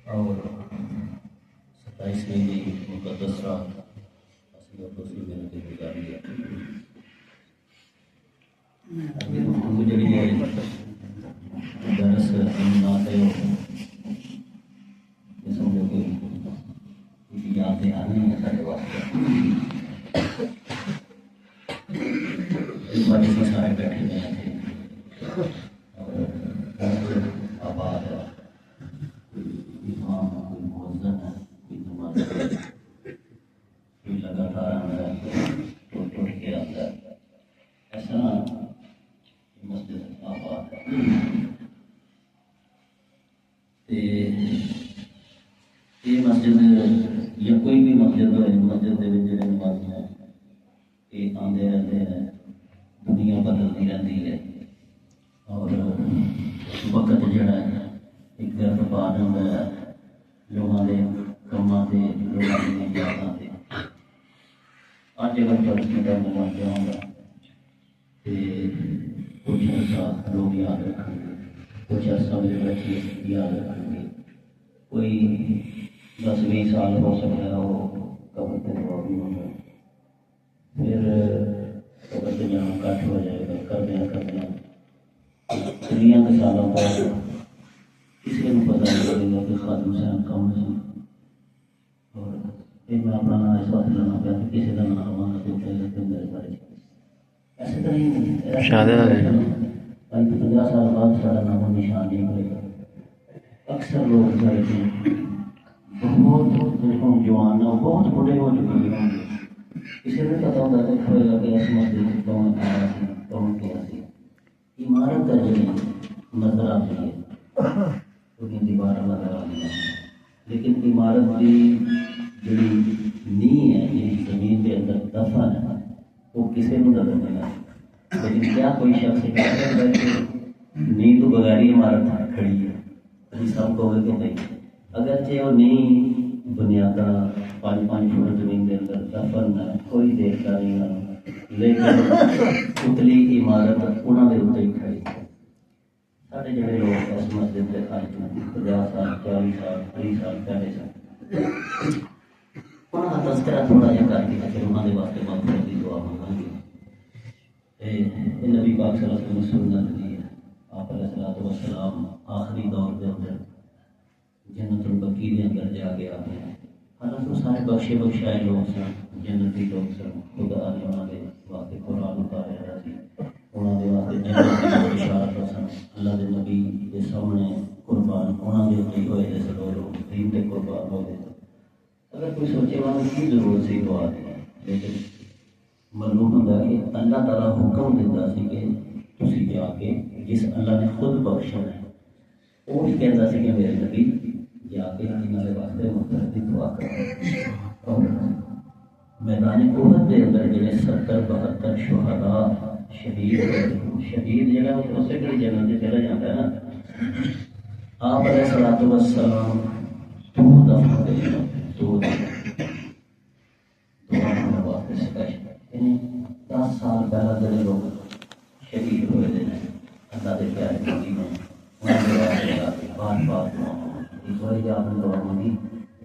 اور 27ویں کی مقدس رات اصل دوسری دن کی گزاری ہے جڑی ہے درس ناتے ہو یہ سمجھو کہ یادیں آنی ہیں سارے واسطے اس بار اس میں سارے بیٹھے ہوئے تھے اور آباد ہے لگاتار ٹوٹ کے آتا ہے ایسا مسجد آباد یہ مسجد یا کوئی بھی مسجد ہوئے مسجد کے جڑے نمازی ہیں یہ آتے رہتے ہیں دنیا بدلتی رہتی ہے اور وقت جڑا ہے ایک گرد پار ہوتا ہے لوگوں کے کاموں سے لوگوں کی یادوں سے اج اگر میں نماز جاؤں گا تو کچھ عرصہ لوگ یاد رکھیں گے کچھ عرصہ میرے بچے یاد رکھیں گے کوئی 10-20 سال ہو سکتا ہے وہ قبر پہ جواب نہیں ہوگا پھر قبر پہ جانا کٹ ہو جائے گا کردیا دنیا کے سالوں بعد کسی کو پتہ نہیں لگے گا کہ خادم حسین کون سی اور پھر میں اپنا نام اس وقت لینا پیا کہ کسی کا نام آنا تو میرے بارے ایسے تو نہیں 50 سال بعد سارا نام و نشان نہیں ملے گا اکثر لوگ جائے تھے بہت جوان بہت بڑے ہو چکے ہیں کسی کو پتہ ہوتا ہے کہ ہوئے گا کہ اس مسجد کون آیا سی کون کیا سی عمارت ہے جی نظر آتی ہے کیونکہ دیوار نظر آتی ہے لیکن عمارت کی جڑی نیند ہے جی زمین کے اندر دفن ہے وہ کسی کو نظر نہیں آتی لیکن کیا کوئی شخص کہہ سکتا ہے کہ نیند تو بغیر ہی عمارت کھڑی ہے ابھی سب کو کہ نہیں اگرچہ وہ نہیں بنیادہ 5-5 فٹ زمین کے اندر دفن ہے کوئی دیکھتا نہیں ہے لیکن اتلی عمارت انہوں نے اتنے ہی کھڑی ہے سارے جڑے لوگ اس مسجد کے آج 50 سال 40 سال 30 سال پہلے سن انہوں کا تذکرہ تھوڑا جہا کر کے پھر انہوں نے واسطے مغفرت کی دعا مانگیں گے نبی پاک صلی اللہ علیہ وسلم سنت دی ہے آپ علیہ الصلوۃ والسلام آخری دور کے اندر جنت البقیع کے اندر جا کے آتے ہیں حالانکہ سارے بخشے بخشائے لوگ سن جنتی لوگ سن خدا نے انہوں نے واسطے قرآن اتاریا سی انہوں نے واسطے جنت کی بشارت سن اللہ کے نبی کے سامنے قربان انہوں نے اتنے ہوئے تھے سب لوگ دین کے قربان ہوئے تھے اگر کوئی سوچے وہاں کی ضرورت سی دعا دی لیکن معلوم ہوتا ہے کہ اللہ تعالیٰ حکم دیتا سی کہ تسی جا کے جس اللہ نے خود بخشنا ہے وہ بھی کہتا سی کہ میرے نبی جا کے انہوں نے واسطے مغفرت کی دعا کرو اور میدان احد کے اندر جڑے 70-72 شہداء شہید جڑا وہ اسے کڑی جنت سے چلا جاتا ہے نا آپ علیہ الصلوۃ والسلام 2 دفعہ گئے 2 دفعہ واسطے سپیشل یعنی 10 سال پہلا جڑے لوگ شہید ہوئے تھے اللہ کے پیارے نبی نے انہوں نے بار بار ایک بار آپ نے دعا مانگی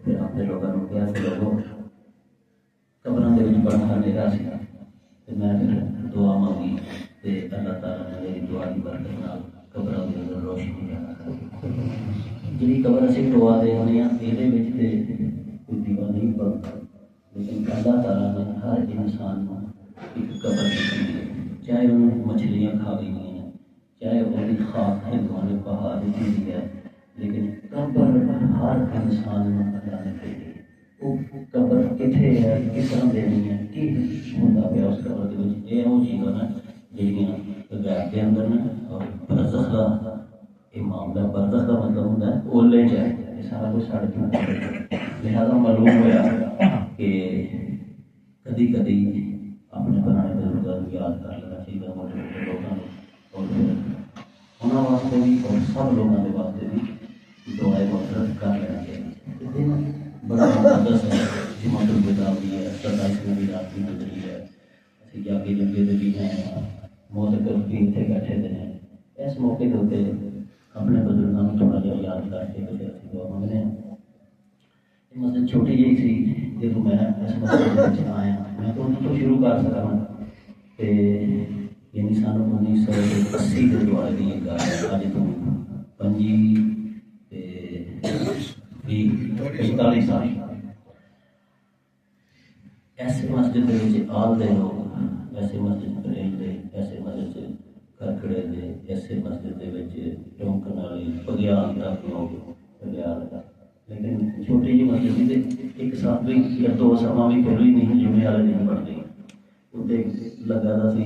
پھر آپ نے لوگوں نے کیا کہ لوگوں قبروں کے بڑا اندھیرا سی تو میں پھر دعا مانگی تو اللہ تعالیٰ نے میری دعا کی برکت نال قبروں کے اندر روشنی جی قبر اسی دعا دے ہونے یہ کوئی دیوا نہیں پڑتا لیکن اللہ تعالیٰ نے ہر انسان کو ایک قبر دی ہے چاہے انہوں مچھلیاں کھا گئی ہیں چاہے وہ خاک ہے نے پہاڑ دی ہے لیکن قبر ہر انسان کو اللہ نے دے دی وہ قبر کتنے ہے کس طرح دینی ہے کہ ہوتا پیا اس قبر کے یہ وہ چیزاں نا جہاں غیب کے اندر نا اور برزخ کا یہ معاملہ برزخ کا مطلب ہوتا ہے اولے چاہے یہ سارا کچھ ساڑھے تین لہٰذا معلوم ہوا کہ کدی کدی اپنے بنائے بزرگوں کو یاد کر لینا چاہیے موٹے موٹے لوگوں کو اور پھر انہوں واسطے بھی اور سب لوگوں کے واسطے بھی دعائیں مغفرت کر لینا چاہیے دن بڑا مقدس ہے، جماعت الوداع بھی ہے، 27ویں بھی رات کی گزری ہے، اسی جاگے جگے دے بھی ہیں، موت بھی اتنے بیٹھے دے ہیں۔ اس موقع کے اتنے اپنے بزرگوں کو تھوڑا جہا یاد کر کے پھر اسی دعا منگنے ہیں۔ یہ مسجد چھوٹی جی سی، جب میں اس مسجد میں آیا میں تو انہوں تو شروع کر سکا تے یعنی سن 1980 کے دوارے کی ایک گل ہے، اج تو 45 سال ایسے مسجد کے آل دے لوگ، ایسے مسجد پرینج دے، ایسے مسجد کرکڑے دے، ایسے مسجد کے ٹونکن والے بگیال تک لوگ بگیال کا، لیکن چھوٹی جی مسجد ایک ساتھ بھی یا دو سما بھی پھر بھی نہیں جمعے والے نہیں بنتے، اتنے لگا دا سی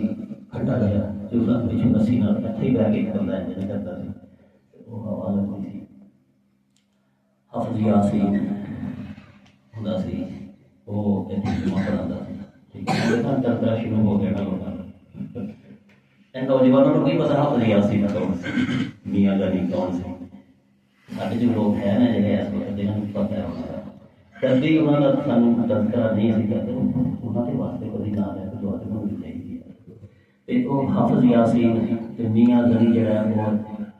کھٹا گیا چولہا پیچھے رسی نال اتنے ہی بہ کے کرتا ہے نہیں کرتا سی، وہ ہوا لگتی سی۔ حافظ یاسین ہوندا سی، وہ اتنے جمعہ پڑھاتا سی، ٹھیک ہے چرچا شروع ہو گیا نا لوگوں نوجوانوں کو نہیں پتا حافظ یاسین کون سی، میاں غنی کون سی، سارے جو لوگ ہیں نا جہاں اس وقت جنہوں کو پتا ہے انہوں کا کبھی انہوں کا سانو تذکرہ نہیں سی کرتے، انہوں کے واسطے کبھی نہ لے تو دعا ہونی چاہیے۔ وہ حافظ یاسین میاں غنی جڑا ہے وہ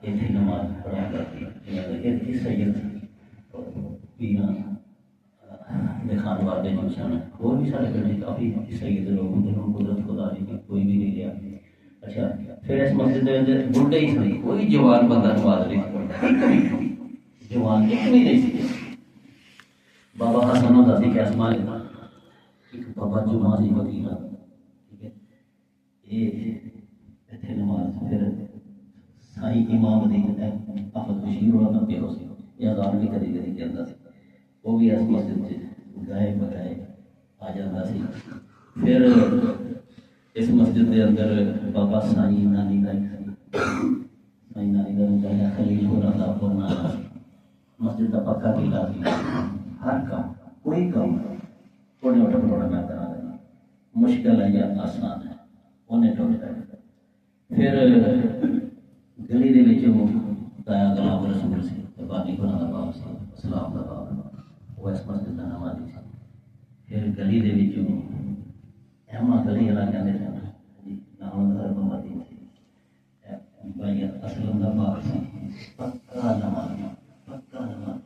اتنی نماز پڑھا کرتی سید پینا دکھان والے جو سن اور بھی سارے پنڈ کافی سید لوگ ہوں جنہوں قدرت خدا جی کوئی بھی نہیں لیا۔ اچھا پھر اس مسجد کے اندر بڈھے ہی سن، کوئی جوان بندہ نماز نہیں پڑھتا، جوان ایک بھی نہیں سی۔ بابا حسن ہوتا سی کیسما لیتا، ایک بابا جمعہ سی وکیل، ٹھیک ہے یہ اتنے نماز پھر سائی امام الدین احمد بشیر ہونا کا پیو سی، یہ اذان بھی کدی کدی چلتا سی، وہ بھی اس مسجد سے گائے بگائے آ جاتا سی۔ پھر اس مسجد کے اندر بابا سائی نانی کا سائی نانی کا مطلب خلیل ہو رہا تھا، پورنا مسجد کا پکا قلعہ سی، ہر کام کوئی کام تھوڑے موٹے تھوڑا میں کرا دینا، مشکل ہے یا آسان ہے انہیں ٹوٹ کر۔ پھر گلی دے وچوں تایا غلام رسول سی بانی گناہ کا باب سی، اسلام کا باب، وہ اس مسجد کا نمازی سی۔ پھر گلی دے وچوں احمد گلی والا کہتے سن نام ہر بمتی سی، بھائی اسلم کا باب سی، پکا نماز پکا نماز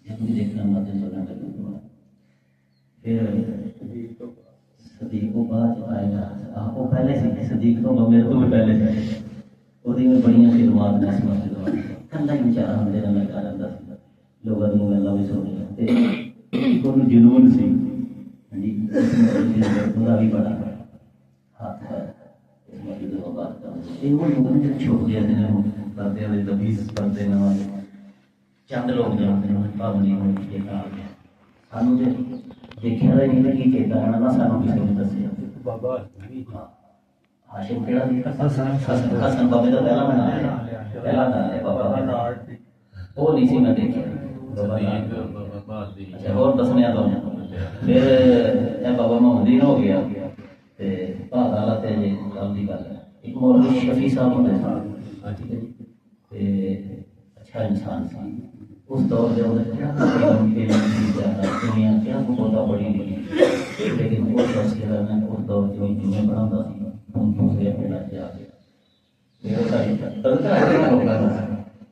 جب بھی دیکھنا مسجد سننا کر دوں۔ پھر صدیق کو بعد آئے گا، آپ کو پہلے سے صدیق تو میرے تو بھی پہلے سے وہ بڑی خدمات نے مسجد والے کلا ہی بیچارہ ہم دینا لگا رہتا سی، لوگوں نے گلا بھی سنی جنون سی خدا بھی بڑا ہاتھ ہے اس مسجد کو بات کرنا، یہ وہ لوگ نے چھوڑ دیا کرتے ہوئے تبیز پڑھتے نہ چند لوگ جانتے ہیں پابندی ہوئی یہ کہا گیا سانو جو دیکھا رہا نہیں کہ چیتا ہے نہ سانو کسی نے دسیا ہاشم کیڑا سی حسن بابے کا پہلا نام ہے بابا وہ نہیں سی میں دیکھا اچھا اور دسنے تو پھر یہ بابا محمدین ہو گیا بھاگ والا تے جی کل کی گل ہے ایک مولوی شفیع صاحب ہوتے سن، اچھا انسان سی اس دور کے اندر دنیا کیا بہت بڑی نہیں، لیکن اس دور جو جمعے پڑھاتا سی دوسرے اپنے لاتے آ گیا،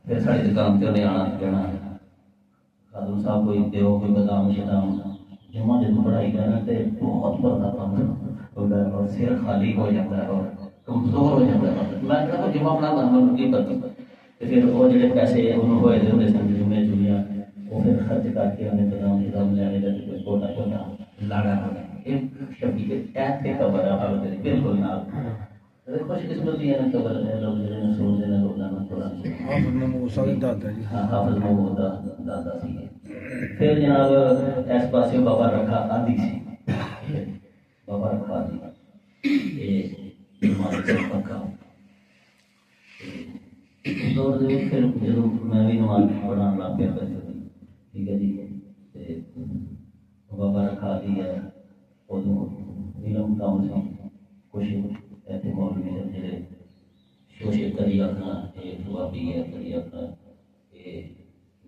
پھر ساری دکان سے انہیں آنا کہنا خادم صاحب کوئی دیو کوئی بادام شدام جمعہ جدوں پڑھائی کرنا تو بہت بڑا کام ہوتا ہے اور سر خالی ہو جاتا ہے اور کمزور ہو جاتا ہے۔ میں کہتا ہوں جمعہ پڑھا ہم کی پتہ پھر وہ جڑے پیسے انہوں ہوئے ہوتے سن جمعے جمعہ وہ پھر خرچ کر کے انہیں بادام شدام لینے کا کوئی چھوٹا چھوٹا لاڑا ہوتا ایک شبی ایسے خبر ہے بالکل نہ خوش قسمتی ہے خبر ہے لوگ جڑے نے سوچ دینا لوگ نہ قرآن حافظ محمود صاحب دادا جی حافظ محمود دادا سی۔ پھر جناب اس پاسے بابا رکھا آدھی سی، بابا رکھا آدھی یہ ہمارے سے پکا دور دے پھر جدوں میں بھی نماز پڑھان لگ پیا ٹھیک ہے جی بابا رکھا دی ہے ادو علم کام سی کچھ ایسے مولوی سن جڑے شوشے کری آخنا یہ خوابی ہے کری آخنا یہ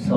100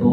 2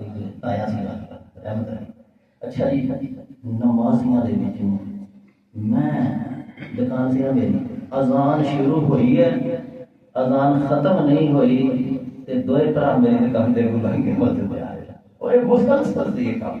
ਇੱਕ ਆਇਆ ਸੀਗਾ ਰਹਿਮਤ ਅੱਛਾ ਜੀ ਨਮਾਜ਼ੀਆਂ ਦੇ ਵਿੱਚ ਮੈਂ ਦੁਕਾਨ ਸੀ ਨਾ ਮੇਰੀ ਅਜ਼ਾਨ ਸ਼ੁਰੂ ਹੋਈ ਹੈ ਅਜ਼ਾਨ ਖਤਮ ਨਹੀਂ ਹੋਈ ਤੇ ਦੋਏ ਭਰਾ ਮੇਰੇ ਦੁਕਾਨ ਦੇ ਕੋਲ ਲੰਘ ਕੇ ਮਸਜਿਦ ਤੇ ਆ ਗਏ ਓਏ ਮੁਸਲਸਲ ਸੀ ਇਹ ਕੰਮ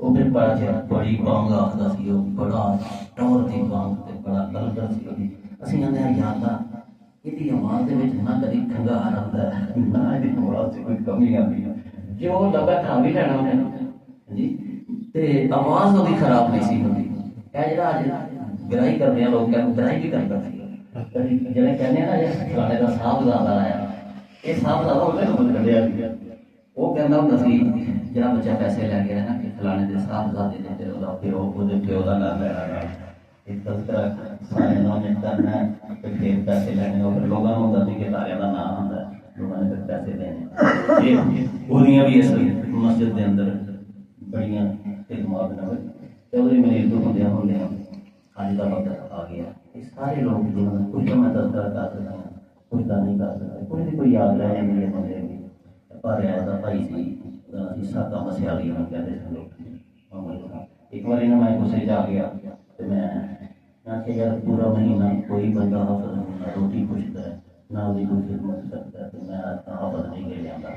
وہ پھر بڑی بانگ آخر سی، وہ بڑا ٹور کی بانگ تے بڑا للکر سی. اسی آدھے یا اللہ یہ آواز نہ کدی کھنگار آتا ہے نہ یہ آواز سے کوئی کمی آتی ہے، جو لگا کھا بھی لینا ہے جی. آواز وہی خراب نہیں سی ہوتی. یہ جا گرائی کرنے لوگ گرائی بھی کرتا سی جی کہنے نا فلانے کا صاحب زیادہ آیا، یہ صاحب زیادہ ہوتے سمجھ کھڑیا. وہ کہنا ہوتا سی جہاں بچہ پیسے لے گیا نا کہ فلانے کے صاحب زیادہ دیتے وہ پیو پیو کا نام لینا ہے، ایک تذکرہ سارے نام کرنا ہے پھر پیسے لینے اور لوگوں کو ہوتا سی کہ تارے کا نام ہوتا ہے، لوگوں نے پھر پیسے دینے. پوریاں بھی اس مسجد کے اندر بڑیاں خدمات نہ ہوئی. چودھری منیر تو ہوندے ہوندے آج کا وقت آ گیا. یہ سارے لوگ جنہوں نے کچھ میں تذکرہ کر سکتا ہوں کچھ کا نہیں کر سکتا، کوئی بھی کوئی یاد رہ جائے بندے بھی. پر ایسا بھائی سی ساکا مسیالی میں کہتے ہیں لوگ. ایک بار میں گسے جا گیا تو میں کہ یار پورا مہینہ کوئی بندہ حافظ نہ روٹی پوچھتا ہے نہ وہی کوئی خدمت کرتا ہے، تو میں حافظ نہیں لے جاتا.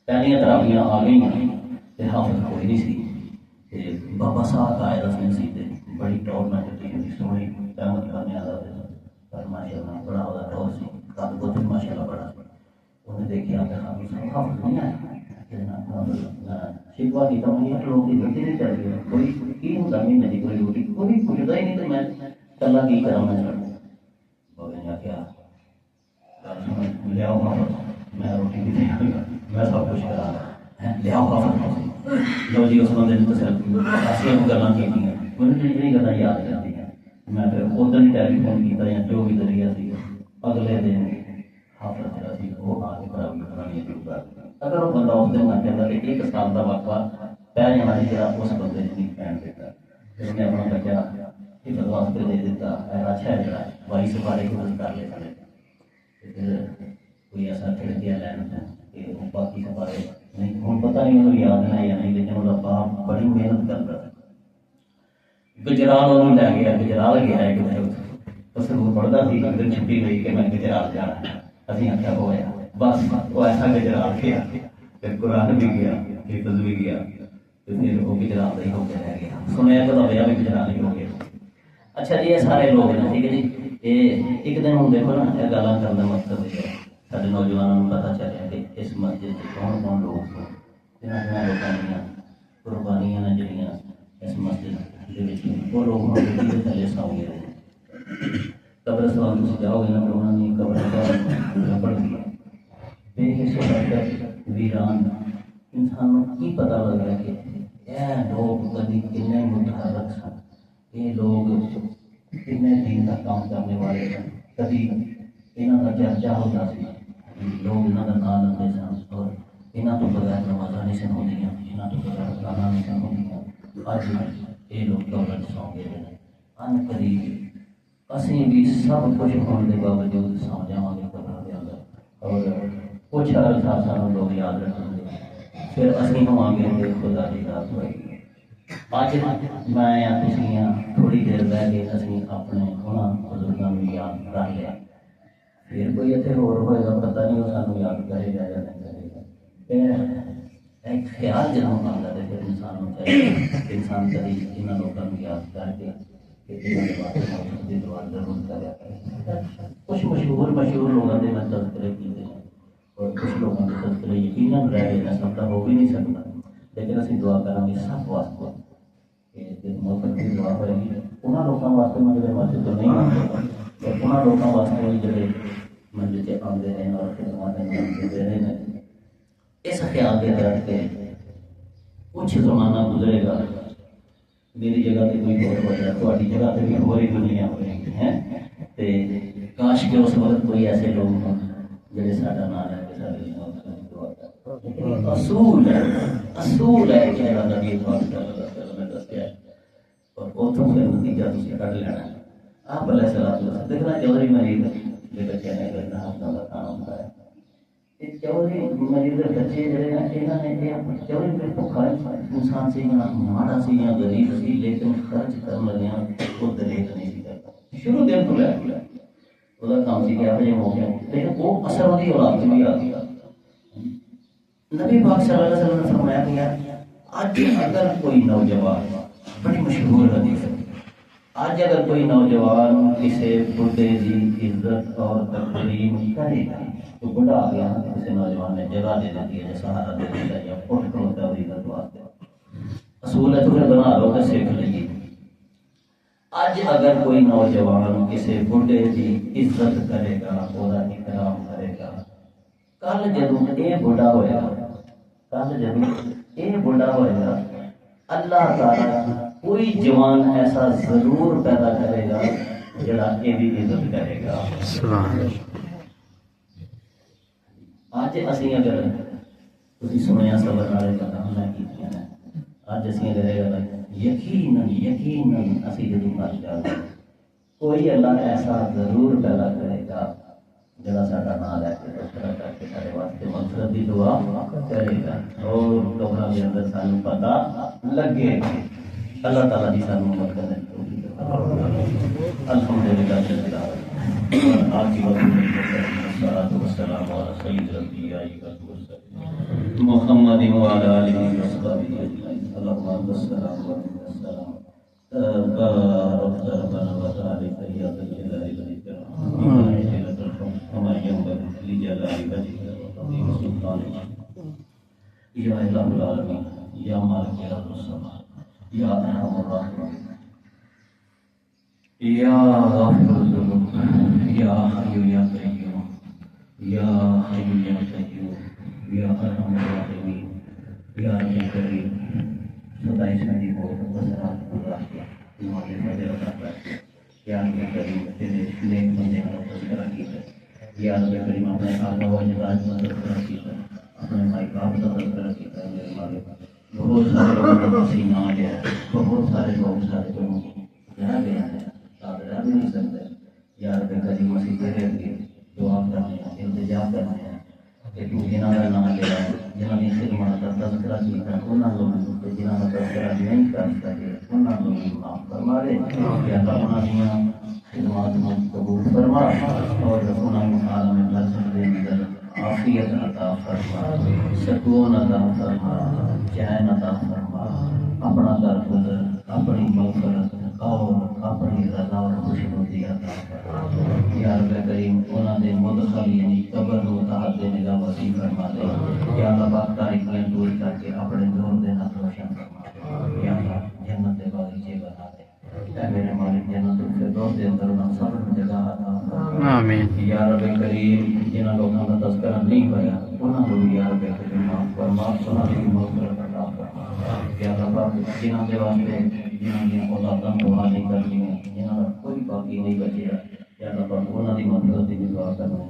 پہلیاں تراویاں آ گئی تو حافظ کوئی نہیں سی. بابا صاحب آئے رسم سی بڑی ٹور میں چلتی ہوئی سونی قیامت کرنے والا پر ماشاء اللہ بڑا وہ ٹور سی کد بہت ماشاء اللہ بڑا. انہیں دیکھا کہ حافظ نہیں آیا شکوا کی تو میں لوگ کی غلطی نہیں کر گیا کوئی کی ہوتا نہیں میری کوئی روٹی کوئی پوچھتا ہی نہیں تو میں کلا کی کرا میں بولے گا کیا لیاؤ حافظ میں روٹی بھی دے گا میں سب کچھ کرا لیاؤ حافظ لو جی اس بندے نے ایسے گلیں کی مجھے جتنی گلیں یاد کرتی ہیں. میں پھر ادھر ہی ٹیلی فون کیا یا جو بھی ذریعہ سی اگلے دن حافظ جڑا سی وہ آ کے خرابی کرانی شروع کر دیا. اگر وہ بندہ اس دن میں کہتا کہ ایک سال کا واقعہ پہ جانا جا اس بندے نے نہیں پہن دیتا، پھر انہیں اپنا بچہ حفظ واسطے دے دیتا. اچھا ہے جڑا بائی سپارے کو کر لے سکے پھر کوئی ایسا کھڑکیا لینا کہ وہ باقی سپارے نہیں ہوں پتہ نہیں انہوں یاد ہے یا نہیں، لیکن وہ باپ بڑی محنت کرتا ہے. گجرال انہوں لے گیا، گجرال گیا ہے کہ تصور پڑھتا سی اندر چھٹی ہوئی کہ میں گجرال جانا. ابھی آخیا ہوا بس وہ ایسا گجرال گیا پھر قرآن بھی گیا حفظ بھی گیا پھر وہ گجرال ہی ہو کے رہ گیا. سنیا تو ہوا بھی گجرال ہی ہو گیا. اچھا جی یہ سارے لوگ ہیں ٹھیک ہے جی. یہ ایک دن ہوں دیکھو نا یہ گالا کرنے مقصد ہے سارے نوجوانوں کو پتا چلے کہ اس مسجد سے کون کون لوگ ہیں جنہوں نے لوگوں قربانیاں نے جڑیاں اس مسجد وہ لوگ تھلے سو گئے. قبرستان سے جاؤ گے نا تو انہوں نے قبرستان پڑھ دیا بے حصہ ویران. انسانوں کی پتہ لگ رہا ہے کہ یہ لوگ کبھی کتنے متحرک سن، یہ لوگ کتنے دین کا کام کرنے والے سن. کبھی یہاں کا چرچا ہوتا سی لوگ یہاں کا نام لیتے سن اور یہاں تو بغیر نمازاں نہیں سن ہوندیاں، یہاں تو بغیر کھانا نہیں سن ہوندیاں. اج یہ لوگ قبر سو گئے ہیں ان قریب اسی بھی سب کچھ ہونے کے باوجود سو جاواں گے قبر کے اندر اور کچھ عرصہ سانوں لوگ یاد رکھیں گے پھر اسی ہواں گے کہ خدا کی رات ہوئے گی. اج میں یا تسی تھوڑی دیر بہ کے اسی اپنے انہاں بزرگاں نوں یاد کر لیا پھر کوئی اتنے ہوئے گا پتہ نہیں وہ سانوں یاد کرے گا یا نہیں کرے گا. ایک خیال جدوں آتا ہے پھر انسان کو چاہیے انسان کبھی انہاں لوگوں کو یاد کر کے کچھ مشہور لوگوں نے میں تذکرے کیتے ہیں اور کچھ لوگوں کے تذکرے یقیناً رہ گئے ہیں سب کا ہو بھی نہیں سکتا لیکن اسی دعا کریں گے سب واسطے کہ موقع کی دعا ہوئے گی انہوں لوگوں واسطے میں جڑے مسجد تو نہیں آتے اور انہوں لوگوں واسطے بھی جڑے مسجد سے آتے ہیں اور خدمات دے رہے ہیں. اس خیال کے تحت کہ کچھ زمانہ گزرے گا میری جگہ تے کوئی اور ہو جائے تھوڑی جگہ تے بھی ہوئی دنیا ہو رہی ہے کاش کہ اس وقت کوئی ایسے لوگ ہوں جڑے ساڈا نام ہے کہ ساری اصول ہے کہ نبی پاک صلی اللہ علیہ وسلم نے دسیا اور اتوں پھر نتیجہ تسی کڈ لینا. آپ علیہ السلام دیکھنا چودھری مریض کے بچے نے کرنا ہفتہ کا کام ہوتا ہے. چودھری مریض کے بچے جڑے ہیں انہوں نے چودھری پہ بھوکا انسان سے ماڑا سی یا غریب سی لیکن خرچ کرنے لگیا وہ دریک نہیں سی کرتا شروع دن تو لے وہ کام سی کہ آپ ہو گیا لیکن وہ اثر ہوتی اولاد سے بھی آ گیا. نبی پاک صلی اللہ علیہ وسلم نے فرمایا کہ یار اج اگر کوئی نوجوان، بڑی مشہور حدیث ہے، اج اگر کوئی نوجوان کسی بڈھے کی عزت اور تکریم کرے گا تو بڑھا آ گیا کسی نوجوان نے جگہ دے دیتی ہے، سہارا دے دیتا ہے یا اٹھ کھڑوتا ہے اور عزت واسطے، اصول ہے تو پھر بنا لو تو سیکھ لیجیے۔ اج اگر کوئی نوجوان کسی بڈھے کی عزت کرے گا، وہ احترام کرے گا، کل جدوں یہ بڑھا ہوئے گا، کل جدوں یہ بڑھا ہوئے گا، اللہ تعالیٰ کوئی جوان ایسا ضرور پیدا کرے گا جڑا یہ بھی عزت کرے گا۔ اج اسی اگر تسی سنیا صبر والے گلاں کیتیاں نے، اج اسی اگر یقیناً اسی جدوں مر جاتے کوئی اللہ ایسا ضرور پیدا کرے گا جڑا ساڈا نام لے کے تذکرہ کر کے سارے واسطے مغفرت دی دعا کرے گا اور قبراں دے اندر سانوں پتہ لگے گا۔ اللہ تعالیٰ جی سانوں مدد کرنے کی توفیق عطا الحمدللہ رب العالمین والصلاۃ والسلام علی سید الانبیاء والمرسلین محمد وعلی آلہ وصحبہ اجمعین اللہم صل علی وسلم بارک ربنا وتعالى یا ذا الجلال والاکرام وما ينبغي لجلال وجهك وعظيم سلطانك یا الہ العالمین یا مالک الارض والسماء یا ارحم الراحمین یا غافر الذنوب یا حی یا قیوم یا حی یا قیوم یا ارحم الراحمین یا رب کریم ستائش میں بہت بسرات اللہ تمہارے فضل عطا فرما یا رب کریم تیرے نیک بندے کا تذکرہ کیتا یا رب کریم اپنے آقا و اجداد کا تذکرہ کیتا اپنے مائی باپ کا تذکرہ کیتا ہے میرے مالک بہت سارے لوگوں کا سینہ آ گیا ہے، بہت سارے لوگ سارے لوگوں رہ گئے ہیں، آپ رہ بھی نہیں سکتے یا رب کریم اسی تیرے اگے دعا کرنے ہیں، التجا کرنے ہیں کہ تو جنہاں کا نام لے رہا ہے، جنہاں کی خدمت کا تذکرہ کیتا انہاں لوگوں کو جنہاں کا تذکرہ نہیں کر سکے انہاں لوگوں کو معاف فرما دے یا اللہ انہاں دیاں خدمات کو قبول فرما اور انہاں کو عالم برزخ دے اندر عافیت عطا فرما، سکون عطا فرما، چین عطا فرما، اپنا درگزر، اپنی مغفرت اور اپنی رضا اور خوشنودی عطا فرما یا رب کریم انہاں دے مدخل یعنی قبر نو تحت نگاہ وسیع فرما دے یا اللہ پاک تاریکیاں دور کر کے اپنے نور دے نال روشن فرما یا اللہ جنت دے باغیچے بنا دے اے میرے مالک جنت الفردوس دے اندر انہاں سب جگہ عطا فرما آمین یا رب کریم جنہاں لوگوں کا تذکرہ نہیں ہوا انہاں کو یا رب کریم معاف فرما، انہاں کی مغفرت عطا فرما یا اللہ پاک جنہاں دے واسطے جنہاں دی اولاداں دعا نہیں کرنی جنہاں دا کوئی باقی نہیں بچیا یا اللہ پاک انہاں دی مغفرت دی دعا کرنا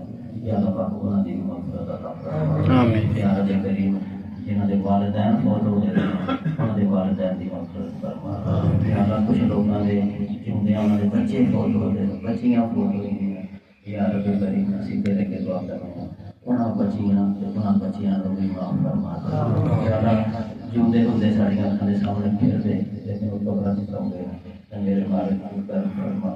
یا اللہ پاک انہاں دی مغفرت عطا فرما آمین یا رب کریم جنہاں دے والدین فوت ہو گئے انہاں دے والدین دی مغفرت فرما یا اللہ کچھ لوگاں دے جندیاں انہاں دے بچے فوت ہو گئے بچیاں فوت ہوئی ہیں یا رب کریم اسی تیرے کے دعا کرنا انہاں بچیاں نوں بھی معاف فرما یا اللہ جوندے ہوندے ساڈیاں اکھاں دے سامنے پھر دے لیکن وہ قبراں وچ سو گئے تے میرے مالک تو کرم فرما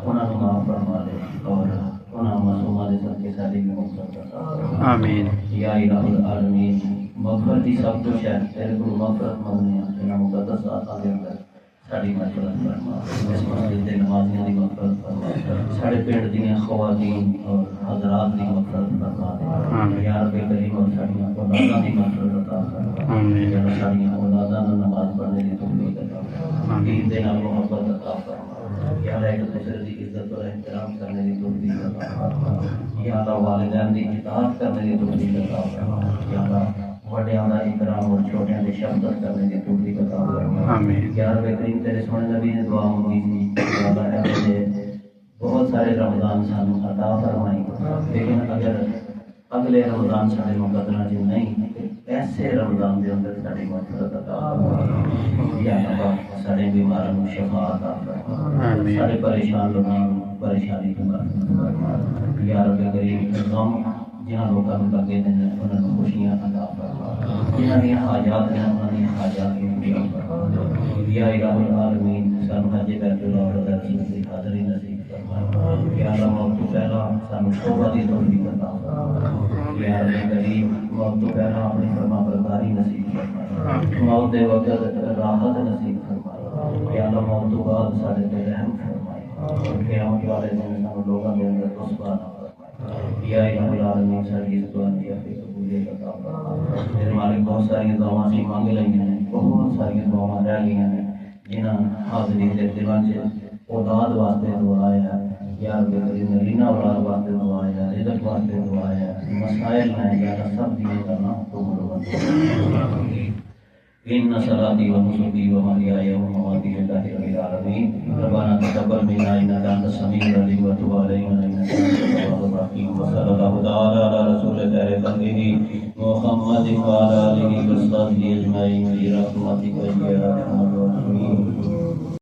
انہاں نوں معاف فرما دے اور انہاں معصوماں دے صدقے ساڈی بھی مغفرت عطا فرما آمین یا الہ العالمین مغفرت دی سب کچھ ہے تیرے کول مغفرت منگنے ہیں انہاں مقدس آتا دے اندر ساڈی مغفرت فرما اس مسجد دے نمازیاں دی مغفرت فرما ساڈے پنڈ دیاں خواتین اور حضرات دی مغفرت فرما دے یا رب کریم اور ساڈیاں اولاداں دی مغفرت عطا فرما یا ساڈیاں اولاداں نوں نماز پڑھنے دی توفیق عطا فرما دین دے نال محبت عطا فرما یا اللہ ایک دوسرے دی عزت اور احترام کرنے دی توفیق عطا فرما یا اللہ والدین دی اطاعت کرنے دی توفیق عطا فرما یا اللہ بڑیاں دا احترام اور چھوٹیاں دی شفقت کرنے دی توفیق عطا فرما یا رب کریم تیرے سونے نبی نے دعا مانگی تھی یا اللہ ایسے بہت سارے رمضان سانوں عطا فرمائی لیکن اگر اگلے رمضان سارے مقدرہ جو نہیں ایسے رمضان دے اندر ساری مغفرت عطا فرما یا اللہ سارے بیماراں نوں شفا عطا فرما سارے پریشان لوگاں نوں پریشانی تو فرما یا رب کریم غم جہاں لوگوں کو لگے ہیں انہاں نوں خوشیاں عطا فرما جنہاں دی حاجات ہیں انہاں دی حاجات کو پورا فرما یا الہ العالمین سانوں حج بیت اللہ اور رسول کی حاضری نصیب فرما یا اللہ پہلا سانو توبہ دی توفیق عطا فرما یا رب کریم موت تو پہلا اپنی فرما برداری نصیب فرما موت دے وقت راحت نصیب فرما یا اللہ موت تو بعد سارے تے رحم فرمائے قیامت والے دن سانو لوگاں دے اندر رسوا نہ فرمائے یا الہ العالمین ساری عزت یا قبولیت عطا فرما میرے مالک بہت ساری دعاواں سی مانگ لئیاں ہیں بہت ساری دعاواں رہ گئیاں ہیں جنہاں حاضرین دے دلاں چ اولاد واسطے دعا ہے یا رب کریم نرینا اولاد واسطے دعا ہے رزق واسطے دعا ہے مسائل ہیں یا سب دیے کرنا قبول فرما ان صلاتي ونسكي ومحياي ومماتي لله رب العالمين ربنا تقبل منا انك انت السميع العليم وتب علينا انك انت التواب الرحيم وصلى الله تعالى على رسول خير خلقه محمد وعلى اله وصحبه اجمعين برحمتك يا ارحم